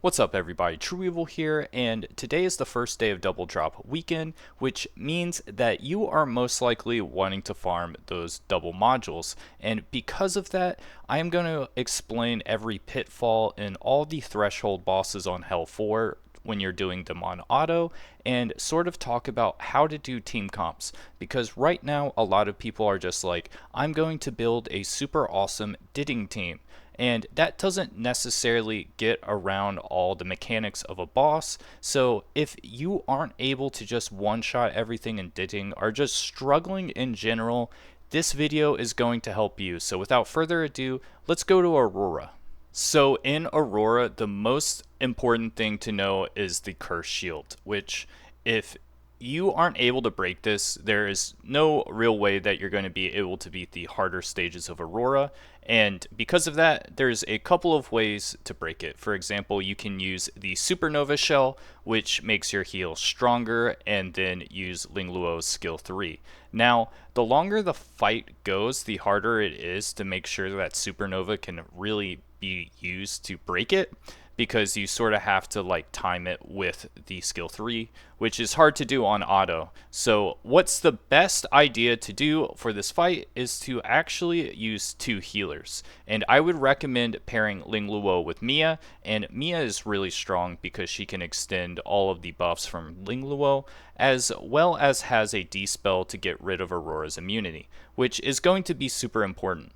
What's up everybody, True Evil here, and today is the first day of Double Drop Weekend, which means that you are most likely wanting to farm those double modules, and because of that, I am going to explain every pitfall and all the threshold bosses on Hell 4 when you're doing them on auto, and sort of talk about how to do team comps, because right now a lot of people are just like, I'm going to build a super awesome Didding team. And that doesn't necessarily get around all the mechanics of a boss. So if you aren't able to just one-shot everything in Ditting, or just struggling in general, this video is going to help you. So without further ado, let's go to Aurora. So in Aurora, the most important thing to know is the Curse Shield, which if you aren't able to break this, there is no real way that you're going to be able to beat the harder stages of Aurora. And because of that, there's a couple of ways to break it. For example, you can use the Supernova Shell, which makes your heal stronger, and then use Ling Luo's skill 3. Now, the longer the fight goes, the harder it is to make sure that Supernova can really be used to break it, because you sort of have to like time it with the skill 3, which is hard to do on auto. So what's the best idea to do for this fight is to actually use two healers. And I would recommend pairing Ling Luo with Mia, and Mia is really strong because she can extend all of the buffs from Ling Luo, as well as has a D-spell to get rid of Aurora's immunity, which is going to be super important.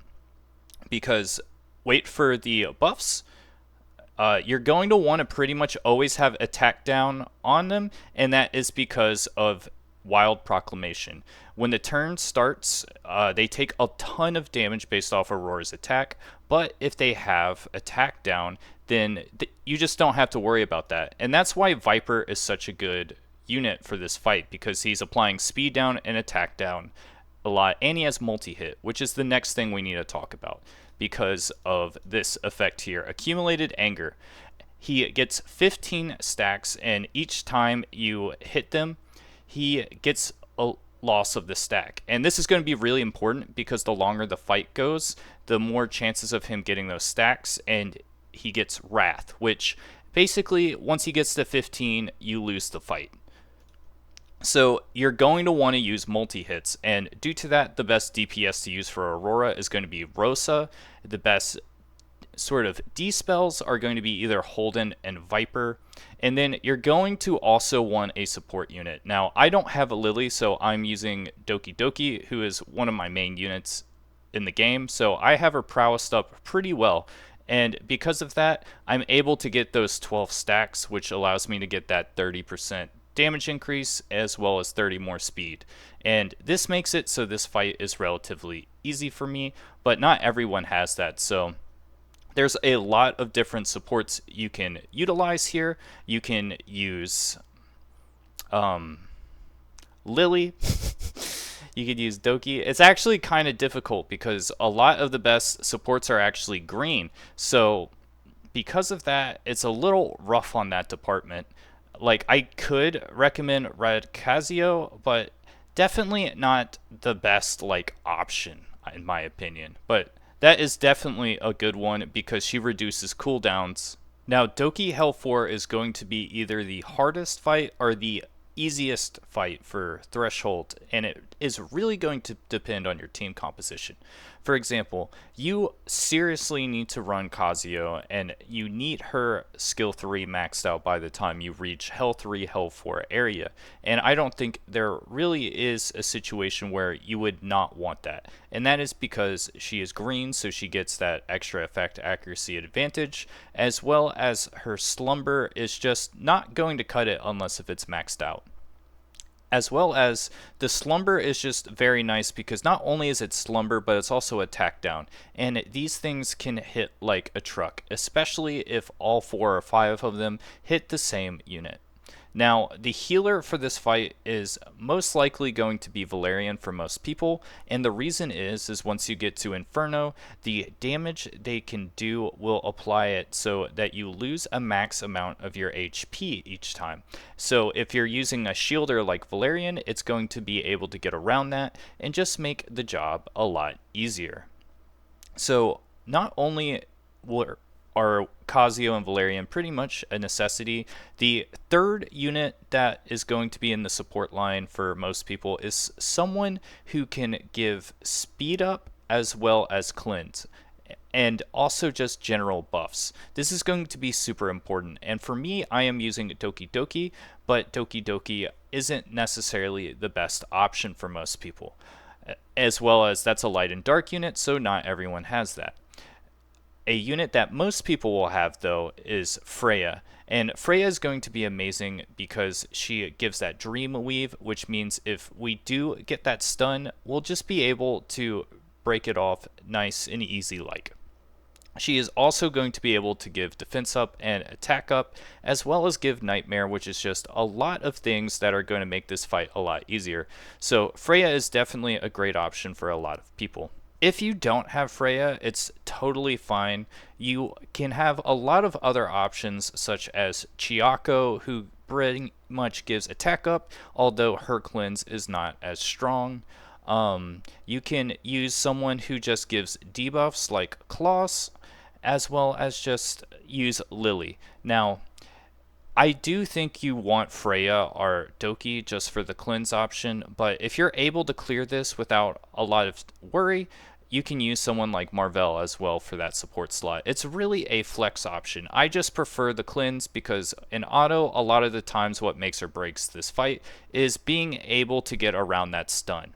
Because, wait for the buffs, you're going to want to pretty much always have attack down on them, and that is because of Wild Proclamation. When the turn starts, they take a ton of damage based off Aurora's attack, but if they have attack down, then you just don't have to worry about that. And that's why Viper is such a good unit for this fight, because he's applying speed down and attack down a lot, and he has multi-hit, which is the next thing we need to talk about because of this effect here, Accumulated Anger. He gets 15 stacks, and each time you hit them, he gets a loss of the stack. And this is going to be really important because the longer the fight goes, the more chances of him getting those stacks, and he gets Wrath, which basically once he gets to 15, you lose the fight. So you're going to want to use multi-hits, and due to that, the best DPS to use for Aurora is going to be Rosa. The best sort of D-spells are going to be either Holden and Viper, and then you're going to also want a support unit. Now, I don't have a Lily, so I'm using Doki Doki, who is one of my main units in the game, so I have her prowessed up pretty well. And because of that, I'm able to get those 12 stacks, which allows me to get that 30% damage increase as well as 30 more speed. And this makes it so this fight is relatively easy for me, but not everyone has that. So there's a lot of different supports you can utilize here. You can use Lily. You could use Doki. It's actually kind of difficult because a lot of the best supports are actually green. So because of that, it's a little rough on that department. Like, I could recommend Red Casio, but definitely not the best like option in my opinion. But that is definitely a good one because she reduces cooldowns. Now, Doki Hell 4 is going to be either the hardest fight or the easiest fight for Threshold, and it is really going to depend on your team composition. For example, you seriously need to run Kazuyo, and you need her skill 3 maxed out by the time you reach Hell 3, Hell 4 area. And I don't think there really is a situation where you would not want that. And that is because she is green, so she gets that extra effect accuracy advantage, as well as her slumber is just not going to cut it unless if it's maxed out. As well as the slumber is just very nice because not only is it slumber, but it's also attack down. And these things can hit like a truck, especially if all 4 or 5 of them hit the same unit. Now, the healer for this fight is most likely going to be Valerian for most people, and the reason is once you get to Inferno, the damage they can do will apply it so that you lose a max amount of your HP each time. So if you're using a shielder like Valerian, it's going to be able to get around that and just make the job a lot easier. So not only are Kazuo and Valerian pretty much a necessity. The third unit that is going to be in the support line for most people is someone who can give speed up as well as cleanse, and also just general buffs. This is going to be super important, and for me, I am using Doki Doki, but Doki Doki isn't necessarily the best option for most people, as well as that's a light and dark unit, so not everyone has that. A unit that most people will have, though, is Freya. And Freya is going to be amazing because she gives that dream weave, which means if we do get that stun, we'll just be able to break it off nice and easy like. She is also going to be able to give defense up and attack up, as well as give nightmare, which is just a lot of things that are going to make this fight a lot easier. So Freya is definitely a great option for a lot of people. If you don't have Freya, it's totally fine. You can have a lot of other options, such as Chiyako, who pretty much gives attack up, although her cleanse is not as strong. You can use someone who just gives debuffs like Klaus, as well as just use Lily. Now, I do think you want Freya or Doki just for the cleanse option, but if you're able to clear this without a lot of worry, you can use someone like Marvel as well for that support slot. It's really a flex option. I just prefer the cleanse because in auto, a lot of the times what makes or breaks this fight is being able to get around that stun.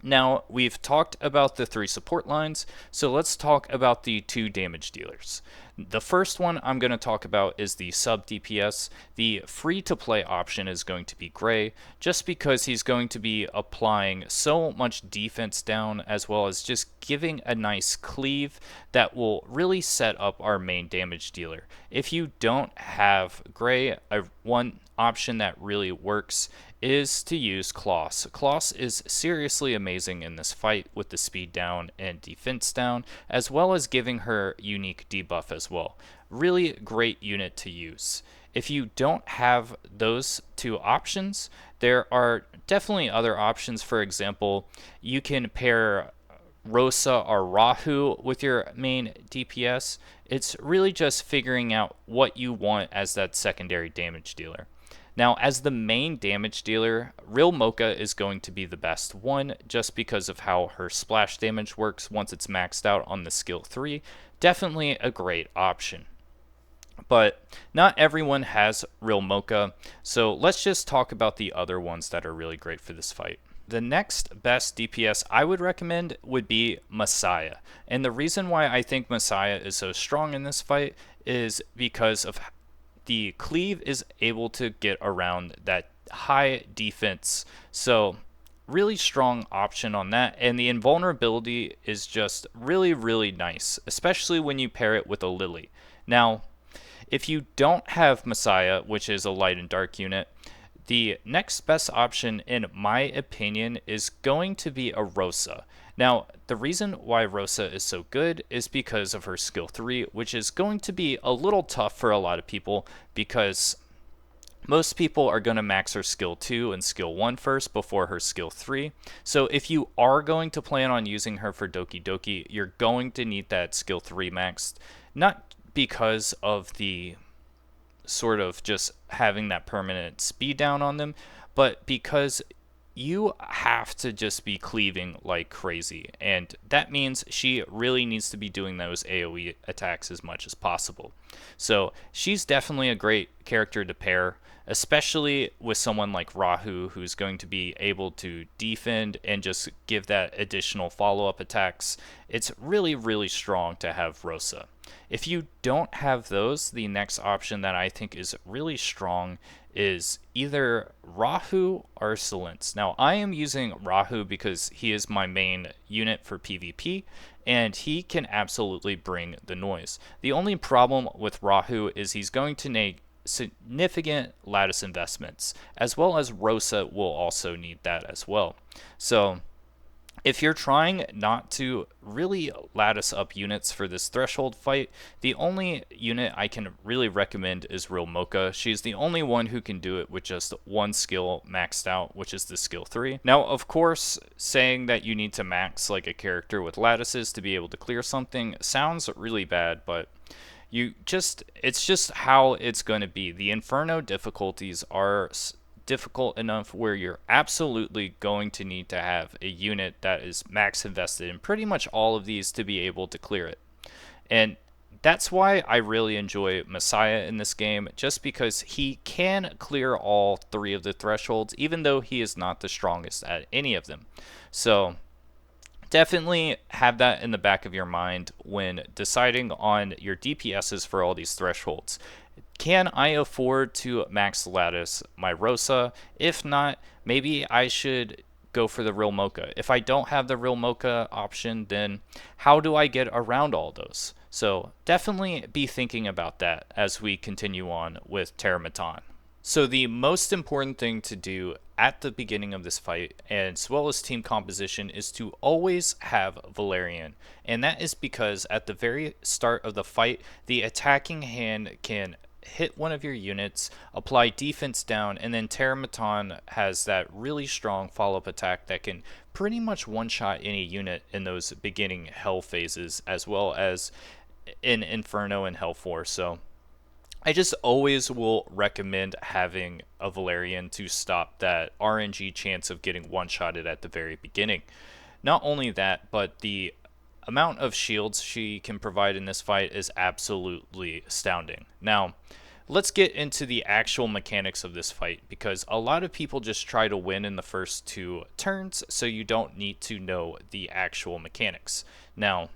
Now, we've talked about the 3 support lines, so let's talk about the 2 damage dealers. The first one I'm going to talk about is the sub DPS. The free-to-play option is going to be Gray, just because he's going to be applying so much defense down, as well as just giving a nice cleave that will really set up our main damage dealer. If you don't have Gray, one option that really works is to use Klaus. Klaus is seriously amazing in this fight with the speed down and defense down, as well as giving her unique debuff as well. Really great unit to use. If you don't have those 2 options, there are definitely other options. For example, you can pair Rosa or Rahu with your main DPS. It's really just figuring out what you want as that secondary damage dealer. Now, as the main damage dealer, Real Mocha is going to be the best one just because of how her splash damage works once it's maxed out on the skill 3. Definitely a great option. But not everyone has Real Mocha, so let's just talk about the other ones that are really great for this fight. The next best DPS I would recommend would be Messiah. And the reason why I think Messiah is so strong in this fight is because of the cleave is able to get around that high defense. So really strong option on that, and the invulnerability is just really, really nice, especially when you pair it with a Lily. Now, if you don't have Messiah, which is a light and dark unit, the next best option, in my opinion, is going to be a Rosa. Now, the reason why Rosa is so good is because of her skill 3, which is going to be a little tough for a lot of people because most people are going to max her skill 2 and skill 1 first before her skill 3. So if you are going to plan on using her for Doki Doki, you're going to need that skill 3 maxed, not because of the sort of just having that permanent speed down on them, but because you have to just be cleaving like crazy, and that means she really needs to be doing those AoE attacks as much as possible. So she's definitely a great character to pair, especially with someone like Rahu, who's going to be able to defend and just give that additional follow-up attacks. It's really, really strong to have Rosa. If you don't have those, the next option that I think is really strong is either Rahu or Silence. Now, I am using Rahu because he is my main unit for PvP, and he can absolutely bring the noise. The only problem with Rahu is he's going to need significant lattice investments, as well as Rosa will also need that as well. So if you're trying not to really lattice up units for this threshold fight, the only unit I can really recommend is Real Mocha. She's the only one who can do it with just one skill maxed out, which is the skill 3. Now, of course, saying that you need to max like a character with lattices to be able to clear something sounds really bad, but It's just how it's going to be. The Inferno difficulties are difficult enough where you're absolutely going to need to have a unit that is max invested in pretty much all of these to be able to clear it. And that's why I really enjoy Messiah in this game, just because he can clear all three of the thresholds, even though he is not the strongest at any of them. So definitely have that in the back of your mind when deciding on your DPSs for all these thresholds. Can I afford to max lattice my Rosa? If not, maybe I should go for the real Mocha. If I don't have the real Mocha option, then how do I get around all those? So definitely be thinking about that as we continue on with Terrormaton. So the most important thing to do at the beginning of this fight, as well as team composition, is to always have Valerian. And that is because at the very start of the fight, the attacking hand can hit one of your units, apply defense down, and then Terrormaton has that really strong follow-up attack that can pretty much one-shot any unit in those beginning Hell phases, as well as in Inferno and Hell 4. So I just always will recommend having a Valerian to stop that RNG chance of getting one-shotted at the very beginning. Not only that, but the amount of shields she can provide in this fight is absolutely astounding. Now, let's get into the actual mechanics of this fight, because a lot of people just try to win in the first 2 turns, so you don't need to know the actual mechanics. Now,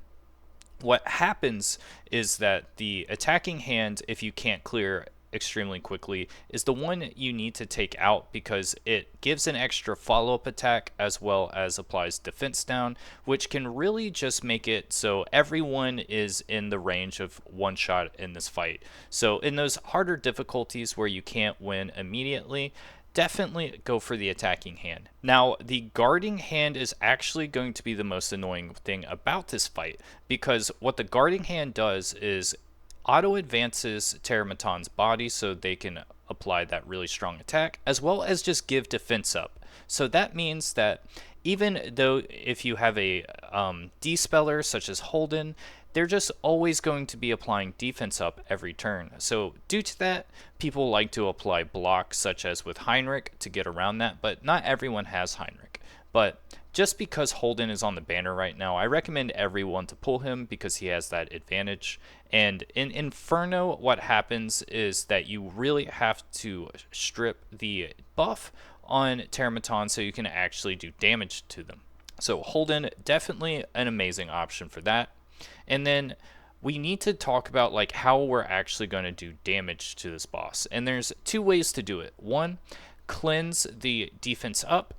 what happens is that the attacking hand, if you can't clear extremely quickly, is the one you need to take out, because it gives an extra follow-up attack as well as applies defense down, which can really just make it so everyone is in the range of one shot in this fight. So in those harder difficulties where you can't win immediately, definitely go for the attacking hand. Now, the guarding hand is actually going to be the most annoying thing about this fight, because what the guarding hand does is auto advances Terrormaton's body so they can apply that really strong attack, as well as just give defense up. So that means that even though if you have a despeller such as Holden, they're just always going to be applying defense up every turn. So due to that, people like to apply blocks such as with Heinrich to get around that, but not everyone has Heinrich. But just because Holden is on the banner right now, I recommend everyone to pull him because he has that advantage. And in Inferno, what happens is that you really have to strip the buff on Terrormaton so you can actually do damage to them. So Holden, definitely an amazing option for that. And then we need to talk about like how we're actually going to do damage to this boss. And there's 2 ways to do it. 1, cleanse the defense up,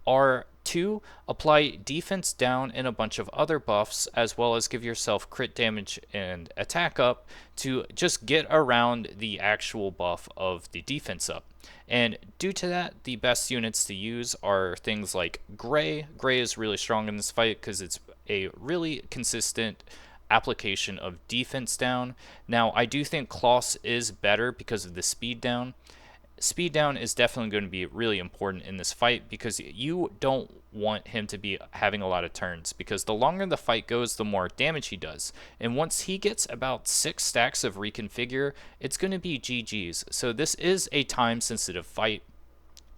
or 2, apply defense down and a bunch of other buffs, as well as give yourself crit damage and attack up to just get around the actual buff of the defense up. And due to that, the best units to use are things like Gray. Gray is really strong in this fight because it's a really consistent application of defense down. Now, I do think Kloss is better because of the speed down. Speed down is definitely going to be really important in this fight because you don't want him to be having a lot of turns, because the longer the fight goes, the more damage he does. And once he gets about 6 stacks of reconfigure, it's going to be GG's. So this is a time-sensitive fight.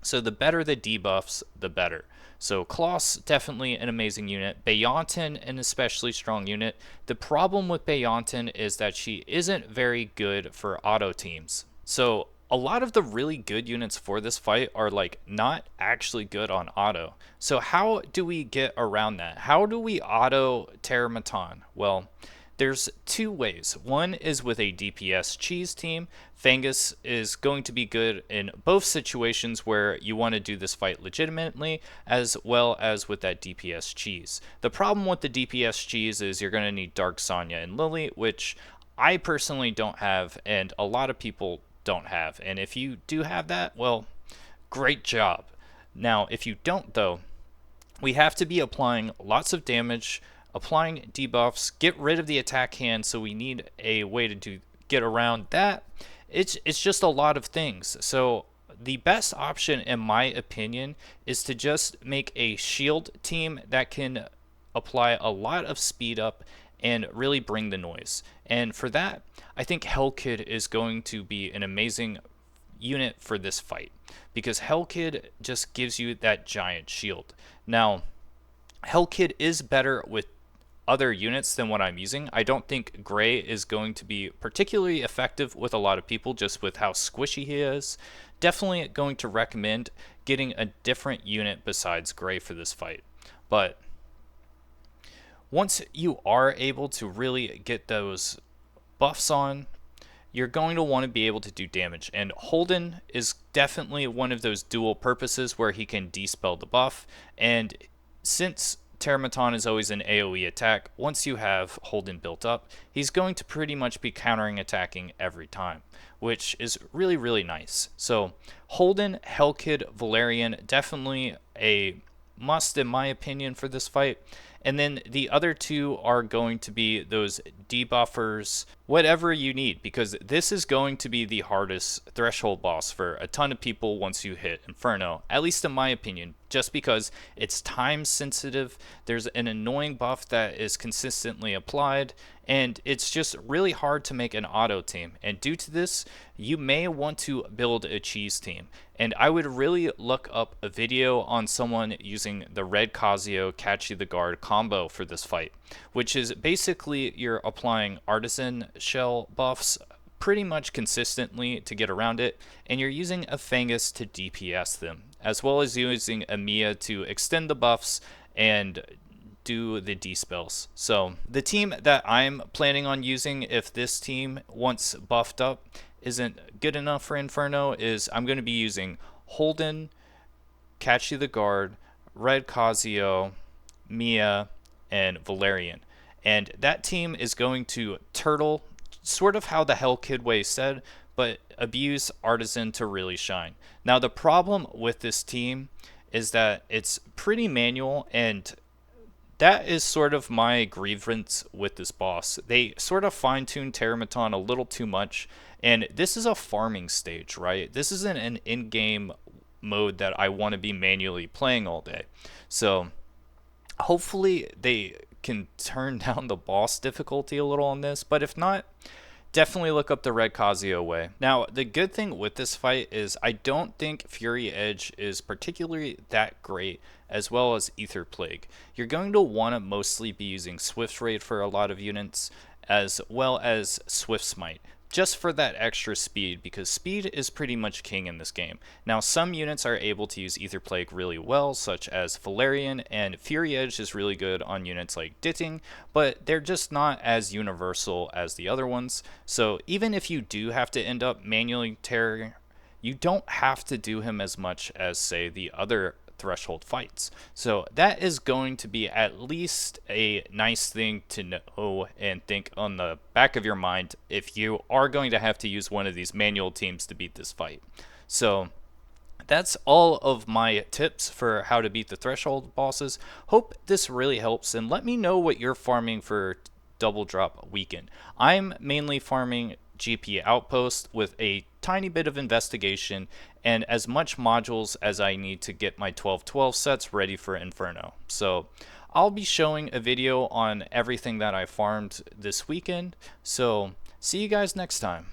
So the better the debuffs, the better. So Kloss, definitely an amazing unit. Bayonton, an especially strong unit. The problem with Bayonton is that she isn't very good for auto teams. So a lot of the really good units for this fight are like not actually good on auto. So how do we get around that? How do we auto Terrormaton? Well, there's 2 ways. One is with a DPS cheese team. Fangus is going to be good in both situations where you want to do this fight legitimately, as well as with that DPS cheese. The problem with the DPS cheese is you're going to need Dark Sonya and Lily, which I personally don't have, and a lot of people don't have. And if you do have that, well, great job. Now, if you don't though, we have to be applying lots of damage, applying debuffs, get rid of the attack hand, so we need a way to get around that. It's just a lot of things. So the best option, in my opinion, is to just make a shield team that can apply a lot of speed up and really bring the noise. And for that, I think Hellkid is going to be an amazing unit for this fight because Hellkid just gives you that giant shield. Now, Hellkid is better with other units than what I'm using. I don't think Gray is going to be particularly effective with a lot of people just with how squishy he is. Definitely going to recommend getting a different unit besides Gray for this fight. But once you are able to really get those buffs on, you're going to want to be able to do damage. And Holden is definitely one of those dual purposes where he can dispel the buff. And since Terrormaton is always an AoE attack, once you have Holden built up, he's going to pretty much be countering attacking every time, which is really, really nice. So Holden, Hellkid, Valerian, definitely a must in my opinion for this fight. And then the other two are going to be those debuffers, whatever you need, because this is going to be the hardest threshold boss for a ton of people once you hit Inferno, at least in my opinion, just because it's time sensitive. There's an annoying buff that is consistently applied, and it's just really hard to make an auto team. And due to this, you may want to build a cheese team. And I would really look up a video on someone using the Red Casio Catch You the Guard combo for this fight, which is basically you're applying artisan shell buffs pretty much consistently to get around it, and you're using a Fangus to DPS them, as well as using a Mia to extend the buffs and do the D-spells. So the team that I'm planning on using if this team, once buffed up, isn't good enough for Inferno is I'm going to be using Holden, Catch You the Guard, Red Casio, Mia, and Valerian. And that team is going to turtle, sort of how the Hellkid way said, but abuse Artisan to really shine. Now the problem with this team is that it's pretty manual, and that is sort of my grievance with this boss. They sort of fine-tuned Terrormaton a little too much, and this is a farming stage, right? This isn't an in-game mode that I want to be manually playing all day. So hopefully they can turn down the boss difficulty a little on this, but if not, definitely look up the Red Casio way. Now, the good thing with this fight is I don't think Fury Edge is particularly that great, as well as Ether Plague. You're going to want to mostly be using Swift Raid for a lot of units, as well as Swift Smite, just for that extra speed, because speed is pretty much king in this game. Now, some units are able to use Ether Plague really well, such as Valerian, and Fury Edge is really good on units like Ditting, but they're just not as universal as the other ones. So even if you do have to end up manually Terror, you don't have to do him as much as, say, the other threshold fights. So that is going to be at least a nice thing to know and think on the back of your mind if you are going to have to use one of these manual teams to beat this fight. So that's all of my tips for how to beat the threshold bosses. Hope this really helps, and let me know what you're farming for Double Drop Weekend. I'm mainly farming GP Outpost with a tiny bit of investigation and as much modules as I need to get my 12-12 sets ready for Inferno. So I'll be showing a video on everything that I farmed this weekend. So see you guys next time.